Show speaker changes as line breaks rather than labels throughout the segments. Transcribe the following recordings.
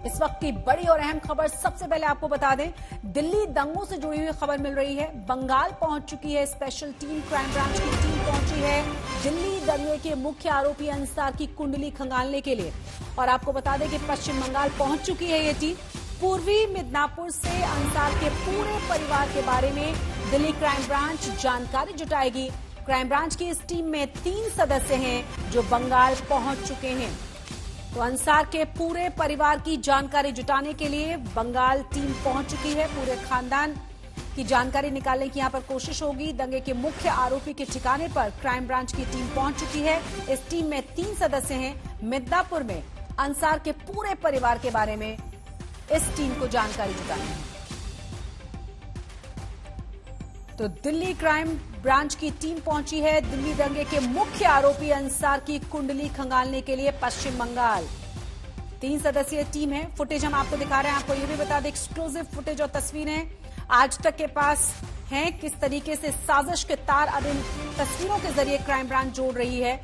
इस वक्त की बड़ी और अहम खबर सबसे पहले आपको बता दें, दिल्ली दंगों से जुड़ी हुई खबर मिल रही है। बंगाल पहुंच चुकी है स्पेशल टीम, क्राइम ब्रांच की टीम पहुंची है दिल्ली दंगे के मुख्य आरोपी अंसार की कुंडली खंगालने के लिए। और आपको बता दें कि पश्चिम बंगाल पहुंच चुकी है ये टीम। पूर्वी मिदनापुर से अंसार के पूरे परिवार के बारे में दिल्ली क्राइम ब्रांच जानकारी जुटाएगी। क्राइम ब्रांच की इस टीम में 3 सदस्य हैं जो बंगाल पहुंच चुके हैं। तो अंसार के पूरे परिवार की जानकारी जुटाने के लिए बंगाल टीम पहुंच चुकी है। पूरे खानदान की जानकारी निकालने की यहां पर कोशिश होगी। दंगे के मुख्य आरोपी के ठिकाने पर क्राइम ब्रांच की टीम पहुंच चुकी है। इस टीम में 3 सदस्य हैं। मिदनापुर में अंसार के पूरे परिवार के बारे में इस टीम को जानकारी जुटानी है। तो दिल्ली क्राइम ब्रांच की टीम पहुंची है दिल्ली दंगे के मुख्य आरोपी अंसार की कुंडली खंगालने के लिए पश्चिम बंगाल। 3 सदस्यीय टीम है। फुटेज हम आपको दिखा रहे हैं। आपको यह भी बता दें, एक्सक्लूसिव फुटेज और तस्वीरें आज तक के पास हैं। किस तरीके से साजिश के तार अब इन तस्वीरों के जरिए क्राइम ब्रांच जोड़ रही है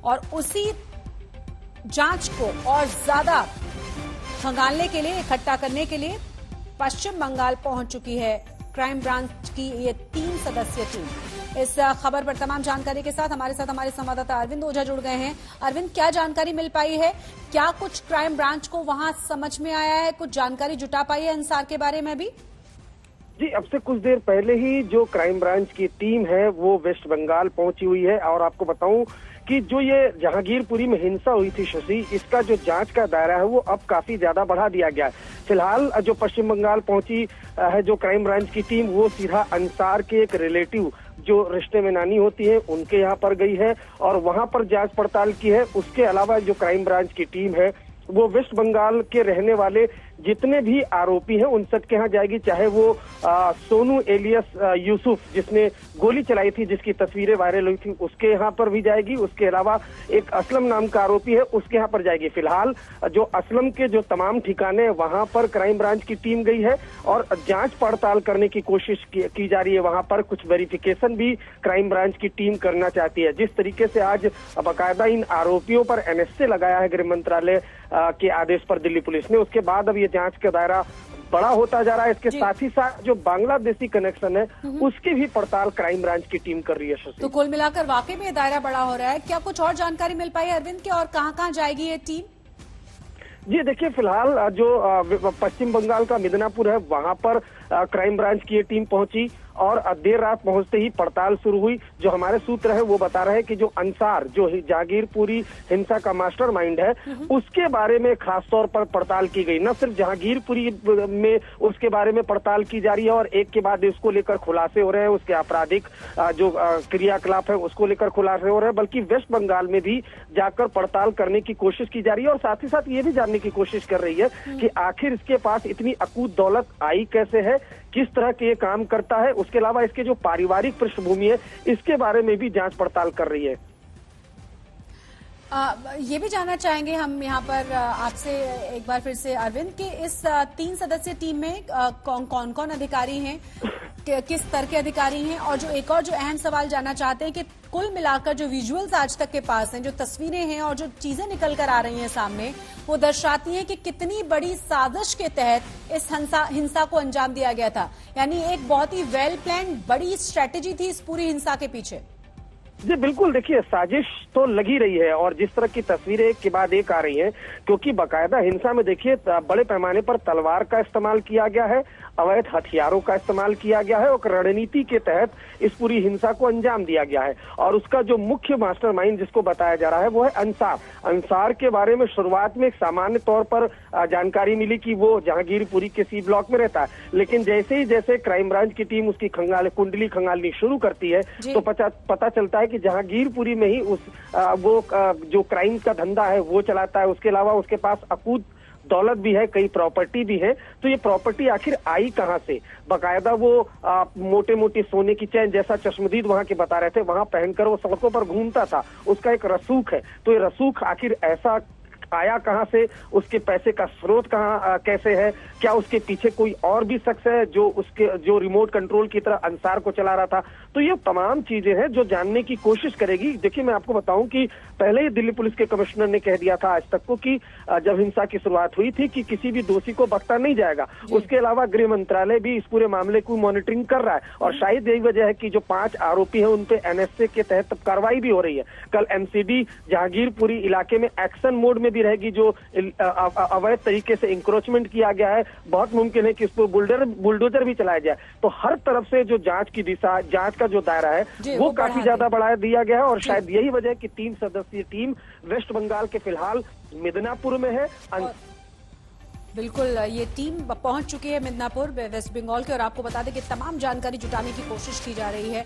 और उसी जांच को और ज्यादा खंगालने के लिए, इकट्ठा करने के लिए पश्चिम बंगाल पहुंच चुकी है क्राइम ब्रांच की ये 3 सदस्यीय टीम। इस खबर पर तमाम जानकारी के साथ हमारे संवाददाता अरविंद ओझा जुड़ गए हैं। अरविंद, क्या जानकारी मिल पाई है? क्या कुछ क्राइम ब्रांच को वहां समझ में आया है? कुछ जानकारी जुटा पाई है अंसार के बारे में भी?
जी, अब से कुछ देर पहले ही जो क्राइम ब्रांच की टीम है वो वेस्ट बंगाल पहुंची हुई है। और आपको बताऊं कि जो ये जहांगीरपुरी में हिंसा हुई थी शशि, इसका जो जांच का दायरा है वो अब काफी ज्यादा बढ़ा दिया गया है। फिलहाल जो पश्चिम बंगाल पहुंची है जो क्राइम ब्रांच की टीम, वो सीधा अंसार के एक रिलेटिव जो रिश्ते में नानी होती है उनके यहाँ पर गई है और वहां पर जांच पड़ताल की है। उसके अलावा जो क्राइम ब्रांच की टीम है वो वेस्ट बंगाल के रहने वाले जितने भी आरोपी हैं उन सब के यहाँ जाएगी, चाहे वो सोनू एलियस यूसुफ जिसने गोली चलाई थी, जिसकी तस्वीरें वायरल हुई थी, उसके यहाँ पर भी जाएगी। उसके अलावा एक असलम नाम का आरोपी है, उसके यहाँ पर जाएगी। फिलहाल जो असलम के जो तमाम ठिकाने वहां पर क्राइम ब्रांच की टीम गई है और जांच पड़ताल करने की कोशिश की जा रही है। वहां पर कुछ वेरिफिकेशन भी क्राइम ब्रांच की टीम करना चाहती है। जिस तरीके से आज बाकायदा इन आरोपियों पर एनएसए लगाया है गृह मंत्रालय के आदेश पर दिल्ली पुलिस ने, उसके बाद अब ये जांच का दायरा बड़ा होता जा रहा है। इसके साथ ही साथ जो बांग्लादेशी कनेक्शन है उसकी भी पड़ताल क्राइम ब्रांच की टीम कर रही है।
तो कुल मिलाकर वाकई में दायरा बड़ा हो रहा है। क्या कुछ और जानकारी मिल पाई अरविंद के, और कहां जाएगी ये टीम?
जी देखिए, फिलहाल जो पश्चिम बंगाल का मिदनापुर है वहां पर क्राइम ब्रांच की ये टीम पहुंची और देर रात पहुंचते ही पड़ताल शुरू हुई। जो हमारे सूत्र है वो बता रहे हैं कि जो अंसार, जो जहांगीरपुरी हिंसा का मास्टरमाइंड है, उसके बारे में खास तौर पर पड़ताल की गई। न सिर्फ जहांगीरपुरी में उसके बारे में पड़ताल की जा रही है और एक के बाद इसको लेकर खुलासे हो रहे हैं, उसके आपराधिक जो क्रियाकलाप है उसको लेकर खुलासे हो रहे हैं, बल्कि वेस्ट बंगाल में भी जाकर पड़ताल करने की कोशिश की जा रही है। और साथ ही साथ ये भी जानने की कोशिश कर रही है कि आखिर इसके पास इतनी अकूत दौलत आई कैसे है, किस तरह के ये काम करता है। उसके अलावा इसके जो पारिवारिक पृष्ठभूमि है इसके बारे में भी जांच पड़ताल कर रही है।
ये भी जानना चाहेंगे हम यहाँ पर आपसे एक बार फिर से अरविंद कि इस 3 सदस्यीय टीम में कौन कौन अधिकारी हैं, किस स्तर के अधिकारी हैं, और जो एक और जो अहम सवाल जानना चाहते हैं कि कुल मिलाकर जो विजुअल्स आज तक के पास हैं, जो तस्वीरें हैं और जो चीजें निकल कर आ रही हैं सामने, वो दर्शाती हैं कि कितनी बड़ी साजिश के तहत इस हिंसा को अंजाम दिया गया था। यानी एक बहुत ही वेल प्लान बड़ी स्ट्रैटेजी थी इस पूरी हिंसा के पीछे।
जी बिल्कुल, देखिए साजिश तो लगी रही है और जिस तरह की तस्वीरें एक के बाद एक आ रही हैं, क्योंकि बाकायदा हिंसा में देखिए बड़े पैमाने पर तलवार का इस्तेमाल किया गया है, अवैध हथियारों का इस्तेमाल किया गया है और रणनीति के तहत इस पूरी हिंसा को अंजाम दिया गया है। और उसका जो मुख्य मास्टरमाइंड जिसको बताया जा रहा है वो है अंसार। अंसार के बारे में शुरुआत में एक सामान्य तौर पर जानकारी मिली कि वो जहांगीरपुरी के सी ब्लॉक में रहता है, लेकिन जैसे क्राइम ब्रांच की टीम उसकी कुंडली खंगालनी शुरू करती है तो पता चलता है कि जहांगीरपुरी में ही वो जो क्राइम का धंधा है वो चलाता है। उसके अलावा उसके पास अकूत दौलत भी है, कई प्रॉपर्टी भी है। तो ये प्रॉपर्टी आखिर आई कहां से? बकायदा वो मोटे मोटी सोने की चैन जैसा चश्मदीद वहां के बता रहे थे, वहां पहनकर वो सड़कों पर घूमता था, उसका एक रसूख है। तो ये रसूख आखिर ऐसा आया कहां से, उसके पैसे का स्रोत कहां कैसे है, क्या उसके पीछे कोई और भी शख्स है जो रिमोट कंट्रोल की तरह अंसार को चला रहा था। तो ये तमाम चीजें हैं जो जानने की कोशिश करेगी। देखिए, मैं आपको बताऊं कि पहले ही दिल्ली पुलिस के कमिश्नर ने कह दिया था आज तक को कि जब हिंसा की शुरुआत हुई थी कि किसी भी दोषी को बख्शा नहीं जाएगा। उसके अलावा गृह मंत्रालय भी इस पूरे मामले को मॉनिटरिंग कर रहा है और शायद यही वजह है कि जो 5 आरोपी हैं उन पे एनएसए के तहत कार्रवाई भी हो रही है। कल एमसीडी जहांगीरपुरी इलाके में एक्शन मोड में भी रहेगी। जो अवैध तरीके से इंक्रोचमेंट किया गया है, बहुत मुमकिन है कि इस पर बुलडोजर भी चलाया जाए। तो हर तरफ से जो जांच की दिशा, जांच का जो दायरा है वो काफी ज्यादा बढ़ा दिया गया है और शायद यही वजह है कि 3 सदस्यीय टीम वेस्ट बंगाल के फिलहाल मिदनापुर में है।
बिल्कुल, ये टीम पहुंच चुकी है मिदनापुर वेस्ट बंगाल के और आपको बता दें कि तमाम जानकारी जुटाने की कोशिश की जा रही है।